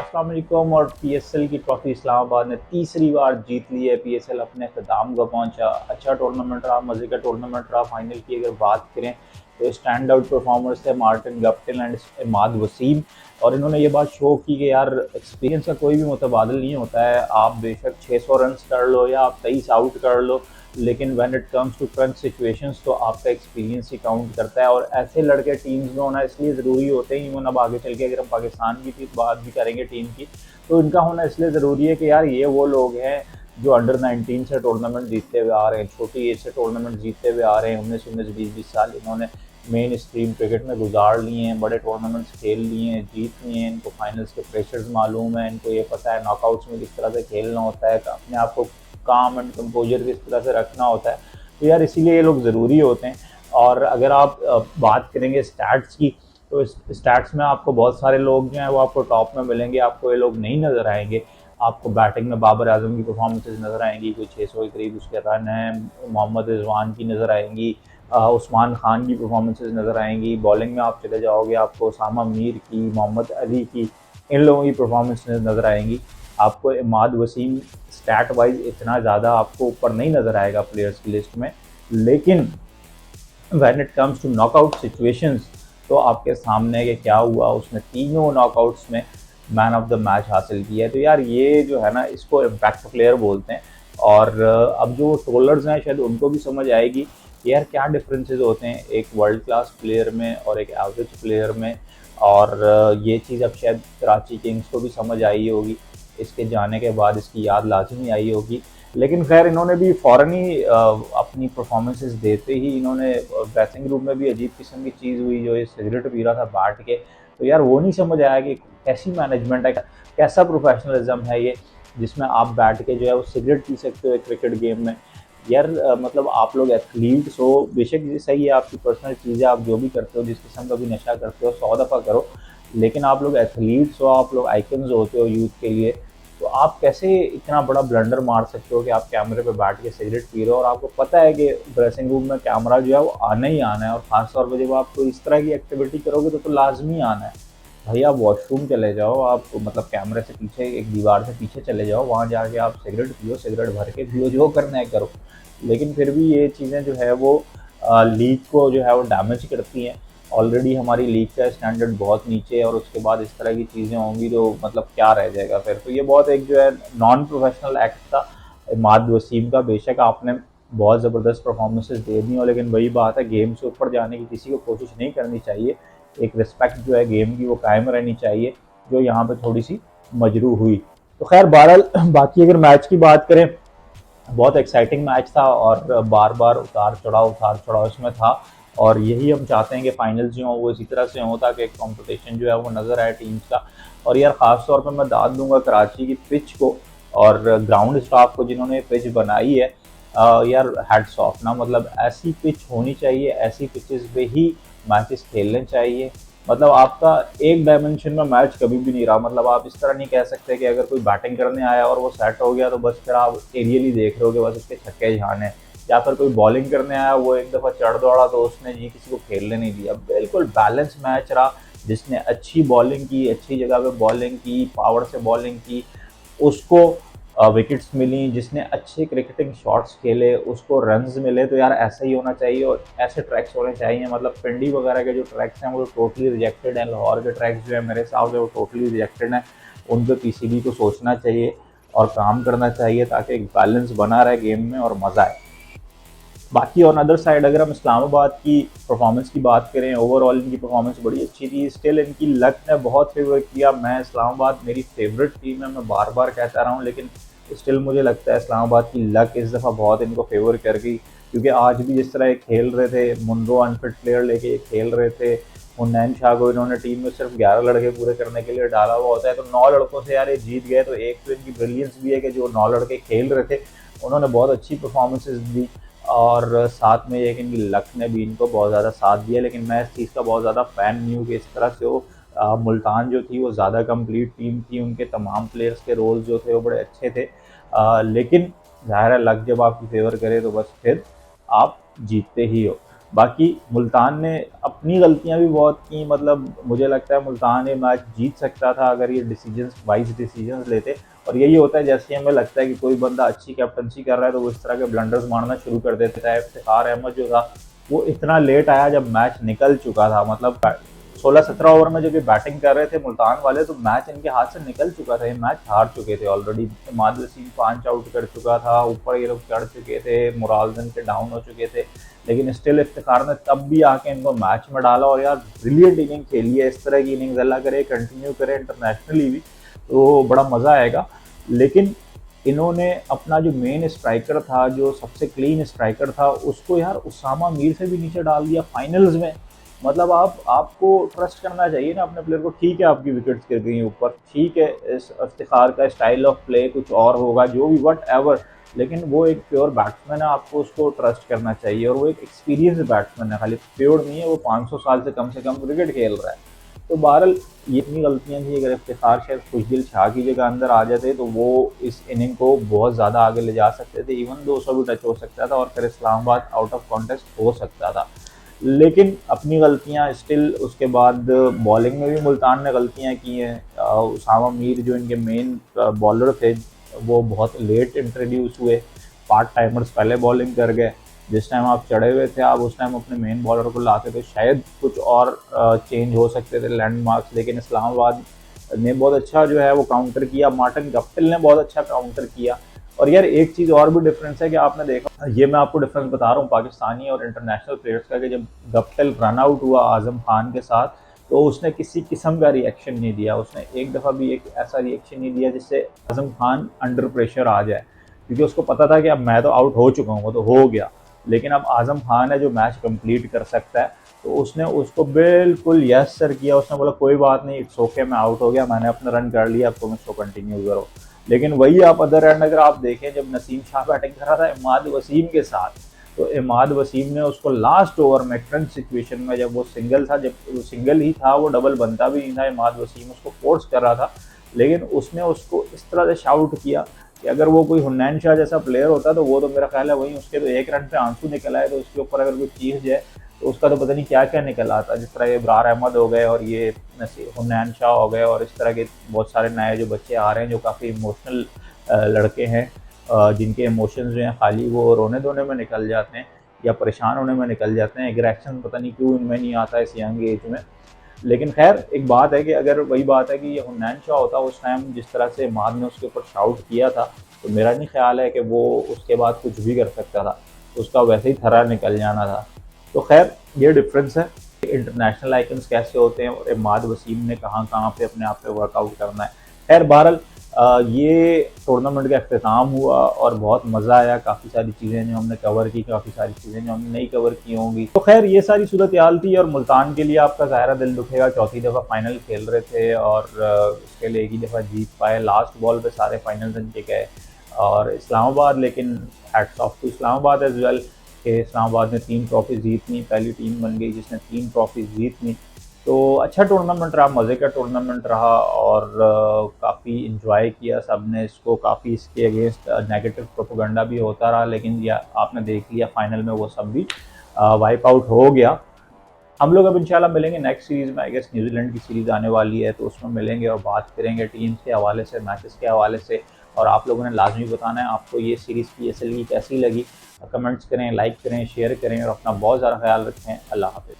अस्सलाम वालेकुम। और पीएसएल की ट्रॉफी इस्लामाबाद ने तीसरी बार जीत ली है। पीएसएल अपने अख्ताम को पहुंचा। अच्छा टूर्नामेंट रहा, मजे का टूर्नामेंट रहा। फाइनल की अगर बात करें तो स्टैंड आउट परफॉर्मर्स थे Martin Guptill and Imad Wasim. और इन्होंने ये बात शो की कि यार एक्सपीरियंस का कोई भी मुतबादल नहीं होता है। आप बेशक 600 रन कर लो या आप 23 आउट कर लो, लेकिन when it comes to crunch situations तो आपका एक्सपीरियंस ही काउंट करता है। और ऐसे लड़के टीम्स में होना इसलिए ज़रूरी होते हैं। इवन अब आगे चल के अगर हम पाकिस्तान की बात भी करेंगे टीम की, तो इनका होना इसलिए ज़रूरी है कि यार ये वो लोग हैं जो अंडर 19 से टूर्नामेंट जीतते हुए आ रहे हैं, छोटी एज से टूर्नामेंट जीतते हुए आ रहे हैं। 19 साल इन्होंने मेन स्ट्रीम क्रिकेट में गुजार लिए हैं, बड़े टूर्नामेंट्स खेल लिए हैं, जीत लिए हैं। इनको फाइनल्स के प्रेशर्स मालूम है, इनको ये पता है नॉकआउट्स में किस तरह से खेलना होता है, अपने आप को काम एंड कंपोजर किस तरह से रखना होता है। तो यार इसीलिए ये लोग ज़रूरी होते हैं। और अगर आप बात करेंगे स्टैट्स की, तो इस स्टैट्स में आपको बहुत सारे लोग जो हैं वो आपको टॉप में मिलेंगे, आपको ये लोग नहीं नज़र आएंगे। आपको बैटिंग में बाबर आजम की परफॉर्मेंसेज नज़र आएंगी, कोई 600 के करीब उसके रन हैं। मोहम्मद रिजवान की नज़र आएंगी, उस्मान खान की परफॉर्मेंसेज नज़र आएंगी। बॉलिंग में आप चले जाओगे, आपको उसामा मीर की, मोहम्मद अली की, इन लोगों की परफॉर्मेंसेज नज़र आएंगी। आपको इमाद वसीम स्टैट वाइज इतना ज़्यादा आपको ऊपर नहीं नज़र आएगा प्लेयर्स की लिस्ट में, लेकिन when it comes to knockout situations तो आपके सामने कि क्या हुआ, उसने तीनों नॉकआउट्स में मैन ऑफ द मैच हासिल किया है। तो यार ये जो है ना, इसको इम्पैक्ट प्लेयर बोलते हैं। और अब जो ट्रोलर्स हैं शायद उनको भी समझ आएगी कि यार क्या डिफरेंसेस होते हैं एक वर्ल्ड क्लास प्लेयर में और एक एवरेज प्लेयर में। और ये चीज़ अब शायद कराची किंग्स को भी समझ आई होगी, इसके जाने के बाद इसकी याद लाजमी आई होगी। लेकिन खैर इन्होंने भी फ़ौरन ही अपनी परफॉर्मेंसेस देते ही इन्होंने ड्रेसिंग रूम में भी अजीब किस्म की चीज़ हुई, जो ये सिगरेट पी रहा था बैठ के। तो यार वो नहीं समझ आया कि कैसी मैनेजमेंट है, कैसा प्रोफेशनलिज्म है ये, जिसमें आप बैठ के जो है वो सिगरेट पी सकते हो एक क्रिकेट गेम में। यार मतलब आप लोग एथलीट्स हो, बेशक ये सही है, आपकी पर्सनल चीज़ है, आप जो भी करते हो, जिस किस्म का भी नशा करते हो 100 दफ़ा करो, लेकिन आप लोग एथलीट्स हो, आप लोग आइकन्स होते हो यूथ के लिए। तो आप कैसे इतना बड़ा ब्लंडर मार सकते हो कि आप कैमरे पे बैठ के सिगरेट पी रहे हो और आपको पता है कि ड्रेसिंग रूम में कैमरा जो है वो आना ही आना है। और ख़ास तौर पर जब आप कोई इस तरह की एक्टिविटी करोगे तो लाजमी आना है। भाई आप वॉशरूम चले जाओ, आप मतलब कैमरे से पीछे एक दीवार से पीछे चले जाओ, वहाँ जाके आप सिगरेट पियो, सिगरेट भर के पियो, जो करना है करो। लेकिन फिर भी ये चीज़ें जो है वो लीग को जो है वो डैमेज करती हैं। ऑलरेडी हमारी लीग का स्टैंडर्ड बहुत नीचे है और उसके बाद इस तरह की चीज़ें होंगी तो मतलब क्या रह जाएगा फिर। तो ये बहुत एक जो है नॉन प्रोफेशनल एक्ट था इमाद वसीम का। बेशक आपने बहुत ज़बरदस्त परफॉर्मेंसेस दे दी हो, लेकिन वही बात है, गेम से ऊपर जाने की किसी को कोशिश नहीं करनी चाहिए। एक रिस्पेक्ट जो है गेम की वो कायम रहनी चाहिए, जो यहाँ पे थोड़ी सी मजरू हुई। तो खैर बहरहाल बाकी अगर मैच की बात करें, बहुत एक्साइटिंग मैच था और बार बार उतार चढ़ाव इसमें था। और यही हम चाहते हैं कि फाइनल्स जो हों वो इसी तरह से हों ताकि कंपटीशन जो है वो नज़र आए टीम्स का। और यार ख़ास तौर पर मैं दाद दूंगा कराची की पिच को और ग्राउंड स्टाफ को जिन्होंने पिच बनाई है। यार हैट्स ऑफ ना, मतलब ऐसी पिच होनी चाहिए, ऐसी पिचेस पे ही मैचेस खेलने चाहिए। मतलब आपका एक डायमेंशन में मैच कभी भी नहीं रहा। मतलब आप इस तरह नहीं कह सकते कि अगर कोई बैटिंग करने आया और वो सेट हो गया तो बस फिर आप एरियली देख रहे हो कि बस उसके छक्के झाने, या फिर कोई बॉलिंग करने आया वो एक दफ़ा चढ़ दौड़ा तो उसने जी किसी को खेलने नहीं दिया। बिल्कुल बैलेंस मैच रहा। जिसने अच्छी बॉलिंग की, अच्छी जगह पे बॉलिंग की, पावर से बॉलिंग की, उसको विकेट्स मिली। जिसने अच्छे क्रिकेटिंग शॉट्स खेले उसको रन्स मिले। तो यार ऐसा ही होना चाहिए और ऐसे ट्रैक्स होने चाहिए। मतलब पिंडी वगैरह के जो ट्रैक्स हैं वो टोटली रिजेक्टेड हैं। लाहौर के ट्रैक्स जो है मेरे हिसाब से वो टोटली रिजेक्टेड हैं। उन पर पीसीबी को सोचना चाहिए और काम करना चाहिए ताकि एक बैलेंस बना रहे गेम में और मज़ा आए। बाकी ऑन अदर साइड अगर हम इस्लामाबाद की परफॉर्मेंस की बात करें, ओवरऑल इनकी परफॉर्मेंस बड़ी अच्छी थी। स्टिल इनकी लक ने बहुत फेवर किया। मैं इस्लामाबाद मेरी फेवरेट टीम है, मैं बार बार कहता रहा हूँ, लेकिन स्टिल मुझे लगता है इस्लामाबाद की लक इस दफ़ा बहुत इनको फेवर कर गई। क्योंकि आज भी जिस तरह ये खेल रहे थे, मुनरो अनफिट प्लेयर लेके खेल रहे थे, हुनैन शाह को इन्होंने टीम में सिर्फ 11 लड़के पूरे करने के लिए डाला हुआ होता है, तो 9 लड़कों से यार ये जीत गए। तो एक तो इनकी ब्रिलियंस भी है कि जो 9 लड़के खेल रहे थे उन्होंने बहुत अच्छी परफॉर्मेंसेज दी और साथ में एक इनकी लक ने भी इनको बहुत ज़्यादा साथ दिया। लेकिन मैं इस चीज़ का बहुत ज़्यादा फ़ैन नहीं हूँ कि इस तरह से वो मुल्तान जो थी वो ज़्यादा कंप्लीट टीम थी, उनके तमाम प्लेयर्स के रोल्स जो थे वो बड़े अच्छे थे। लेकिन ज़ाहिर है लक जब आपकी फेवर करे तो बस फिर आप जीतते ही हो। बाकी मुल्तान ने अपनी गलतियां भी बहुत की, मतलब मुझे लगता है मुल्तान ये मैच जीत सकता था अगर ये डिसीजंस वाइज डिसीजंस लेते। और यही होता है, जैसे हमें लगता है कि कोई बंदा अच्छी कैप्टनसी कर रहा है तो वो इस तरह के ब्लंडर्स मारना शुरू कर देता है। इफ्तिखार अहमद जो था वो इतना लेट आया जब मैच निकल चुका था, मतलब 16-17 ओवर में जब ये बैटिंग कर रहे थे मुल्तान वाले तो मैच इनके हाथ से निकल चुका था, ये मैच हार चुके थे ऑलरेडी। इमाद वसीम 5 आउट कर चुका था, ऊपर ये लोग चढ़ चुके थे, मुरालजन के डाउन हो चुके थे, लेकिन स्टिल इफ्तिखार ने तब भी आके इनको मैच में डाला। और यार ब्रिलियंट इनिंग खेली है, इस तरह की इनिंग्स अल्लाह करे कंटिन्यू करे इंटरनेशनली भी, तो बड़ा मज़ा आएगा। लेकिन इन्होंने अपना जो मेन स्ट्राइकर था, जो सबसे क्लीन स्ट्राइकर था, उसको यार उसामा मीर से भी नीचे डाल दिया फाइनल्स में। मतलब आपको ट्रस्ट करना चाहिए ना अपने प्लेयर को। ठीक है आपकी विकेट्स गिर गई ऊपर, ठीक है इस इफ्तिखार का स्टाइल ऑफ प्ले कुछ और होगा, जो भी वट एवर, लेकिन वो एक प्योर बैट्समैन है, आपको उसको ट्रस्ट करना चाहिए। और वो एक एक्सपीरियंस बैट्समैन है, खाली प्योर नहीं है, वो 500 साल से कम क्रिकेट खेल रहा है। तो बहरहाल ये इतनी गलतियां थी, अगर इफ्तिखार शायद खुशदिल शाह की जगह अंदर आ जाते तो वो इस इनिंग को बहुत ज़्यादा आगे ले जा सकते थे, इवन 200 भी टच हो सकता था और फिर इस्लामाबाद आउट ऑफ कॉन्टेस्ट हो सकता था। लेकिन अपनी गलतियां स्टिल, उसके बाद बॉलिंग में भी मुल्तान ने गलतियां की हैं। उसामा मीर जो इनके मेन बॉलर थे वो बहुत लेट इंट्रोड्यूस हुए, पार्ट टाइमर्स पहले बॉलिंग कर गए। जिस टाइम आप चढ़े हुए थे आप उस टाइम अपने मेन बॉलर को लाते थे, शायद कुछ और चेंज हो सकते थे लैंडमार्क्स, लेकिन इस्लामाबाद ने बहुत अच्छा जो है वो काउंटर किया, मार्टिन गप्टिल ने बहुत अच्छा काउंटर किया। और यार एक चीज़ और भी डिफरेंस है कि आपने देखा, ये मैं आपको डिफरेंस बता रहा हूँ पाकिस्तानी और इंटरनेशनल प्लेयर्स का, कि जब गप्टिल रन आउट हुआ आजम खान के साथ तो उसने किसी किस्म का रिएक्शन नहीं दिया, उसने एक दफ़ा भी एक ऐसा रिएक्शन नहीं दिया जिससे आजम खान अंडर प्रेशर आ जाए, क्योंकि उसको पता था कि अब मैं तो आउट हो चुका हूँ, वो तो हो गया, लेकिन अब आजम खान है जो मैच कंप्लीट कर सकता है। तो उसने उसको बिल्कुल यस सर किया, उसने बोला कोई बात नहीं, इट्स ओके, मैं आउट हो गया, मैंने अपना रन कर लिया, अब तुम इसको कंटिन्यू करो। लेकिन वही आप अदर एंड अगर आप देखें, जब नसीम शाह बैटिंग कर रहा था इमाद वसीम के साथ, तो इमाद वसीम ने उसको लास्ट ओवर में ट्रंच सिचुएशन में, जब वो सिंगल था, जब वो सिंगल ही था, वो डबल बनता भी नहीं था, इमाद वसीम उसको फोर्स कर रहा था, लेकिन उसने उसको इस तरह से शाउट किया कि अगर वो कोई हुन्नैन शाह जैसा प्लेयर होता तो वो तो मेरा ख्याल है वहीं उसके तो एक रन पे आंसू निकल आए, तो उसके ऊपर अगर कोई चीज जाए तो उसका तो पता नहीं क्या क्या निकल आता, जिस तरह ये इब्रार अहमद हो गए और ये हुन्नैन शाह हो गए और इस तरह के बहुत सारे नए जो बच्चे आ रहे हैं जो काफ़ी इमोशनल लड़के हैं, जिनके इमोशंस जो हैं खाली वो रोने धोने में निकल जाते हैं या परेशान होने में निकल जाते हैं, एग्रेशन पता नहीं क्यों इनमें नहीं आता इस यंग एज में। लेकिन खैर एक बात है कि अगर वही बात है कि ये हुन्नैन शाह होता उस टाइम जिस तरह से इमाद ने उसके ऊपर शाउट किया था, तो मेरा नहीं ख्याल है कि वो उसके बाद कुछ भी कर सकता था, उसका वैसे ही थरा निकल जाना था। तो खैर ये डिफरेंस है, इंटरनेशनल आइकन्स कैसे होते हैं और इमाद वसीम ने कहाँ कहाँ पे अपने आप पे वर्कआउट करना है। खैर बहरहाल ये टूर्नामेंट का अख्ताम हुआ और बहुत मज़ा आया, काफ़ी सारी चीज़ें जो हमने कवर की, काफ़ी सारी चीज़ें जो हमने नहीं कवर की होंगी। तो खैर ये सारी सूरत हाल थी और मुल्तान के लिए आपका ज़ाहिर दिल दुखेगा, चौथी दफ़ा फाइनल खेल रहे थे और उसके लिए एक ही दफ़ा जीत पाए, लास्ट बॉल पे सारे फाइनल इनके गए। और इस्लामाबाद, लेकिन hats off to Islamabad as well कि इस्लामाबाद ने 3 ट्रॉफी जीत ली, पहली टीम बन गई जिसने 3 ट्रॉफी जीत ली। तो अच्छा टूर्नामेंट रहा, मज़े का टूर्नामेंट रहा और काफ़ी इंजॉय किया सब ने इसको, काफ़ी इसके अगेंस्ट नेगेटिव प्रोपेगेंडा भी होता रहा, लेकिन या आपने देख लिया फाइनल में वो सब भी वाइप आउट हो गया। हम लोग अब इंशाल्लाह मिलेंगे नेक्स्ट सीरीज़ में, आई गेस न्यूजीलैंड की सीरीज़ आने वाली है, तो उसमें मिलेंगे और बात करेंगे टीम्स के हवाले से, मैचेस के हवाले से। और आप लोगों ने लाजमी बताना है आपको ये सीरीज़ PSL की कैसी लगी, कमेंट्स करें, लाइक करें, शेयर करें और अपना बहुत ज़्यादा ख्याल रखें। अल्लाह हाफ़िज़।